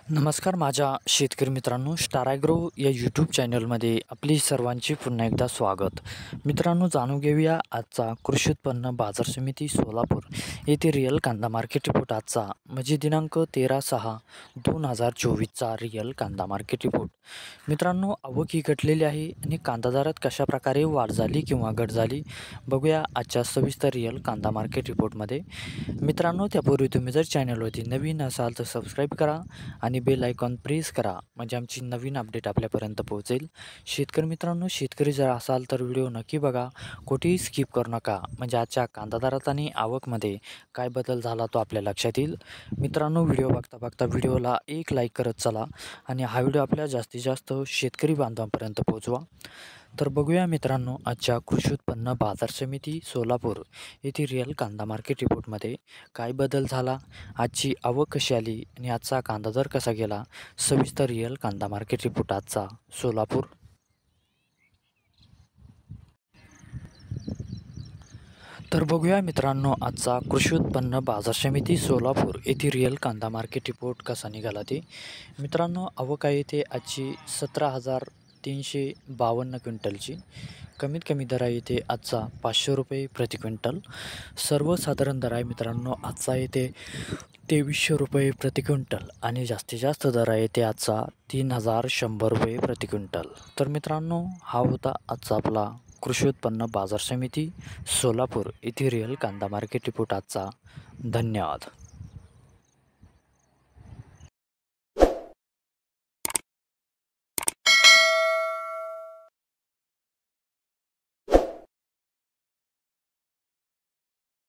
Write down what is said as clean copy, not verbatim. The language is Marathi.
नमस्कार माझ्या शेतकरी मित्रांनो, स्टार ॲग्रो या यूट्यूब चॅनलमध्ये आपली सर्वांचे पुन्हा एकदा स्वागत. मित्रांनो, जाणून घेऊया आजचा कृषी उत्पन्न बाजार समिती सोलापूर येथे रिअल कांदा मार्केट रिपोर्ट आजचा म्हणजे दिनांक 13/6/2024चा रिअल कांदा मार्केट रिपोर्ट. मित्रांनो, आवक ही घटलेली आहे आणि कांदा दरात कशाप्रकारे वाढ झाली किंवा घट झाली बघूया आजच्या सविस्तर रिअल कांदा मार्केट रिपोर्टमध्ये. मित्रांनो, त्यापूर्वी तुम्ही जर चॅनलवरती नवीन असाल तर सबस्क्राईब करा आणि बेल आयकॉन प्रेस करा म्हणजे आमची नवीन अपडेट आपल्यापर्यंत पोहोचेल. शेतकरी मित्रांनो, शेतकरी जर असाल तर व्हिडिओ नक्की बघा, कुठेही स्किप करू नका म्हणजे आजच्या कांदा दरात आणि आवकमध्ये काय बदल झाला तो आपल्या लक्षात येईल. मित्रांनो, व्हिडिओ बघता बघता व्हिडिओला एक लाईक करत चला आणि हा व्हिडिओ आपल्या जास्तीत जास्त शेतकरी बांधवांपर्यंत पोहोचवा. तर बघूया मित्रांनो, आजच्या कृषी उत्पन्न बाजार समिती सोलापूर येथे रिअल कांदा मार्केट रिपोर्टमध्ये काय बदल झाला, आजची आवक कशी आली आणि आजचा कांदा दर कसा गेला. सविस्तर रिअल कांदा मार्केट रिपोर्ट आजचा सोलापूर. तर बघूया मित्रांनो, आजचा कृषी उत्पन्न बाजार समिती सोलापूर येथे रिअल कांदा मार्केट रिपोर्ट कसा निघाला ते. मित्रांनो, आवक आहे ते आजची 17,352 क्विंटलची. कमीत कमी दर आहे ते आजचा 500 रुपये प्रति क्विंटल. सर्वसाधारण दर आहे मित्रांनो आजचा येते 2300 रुपये प्रति क्विंटल आणि जास्तीत जास्त दर आहे ते आजचा 3100 रुपये प्रति क्विंटल. तर मित्रांनो, हा होता आजचा आपला कृषी उत्पन्न बाजार समिती सोलापूर येथे रिअल कांदा मार्केट रिपोर्ट आजचा. धन्यवाद.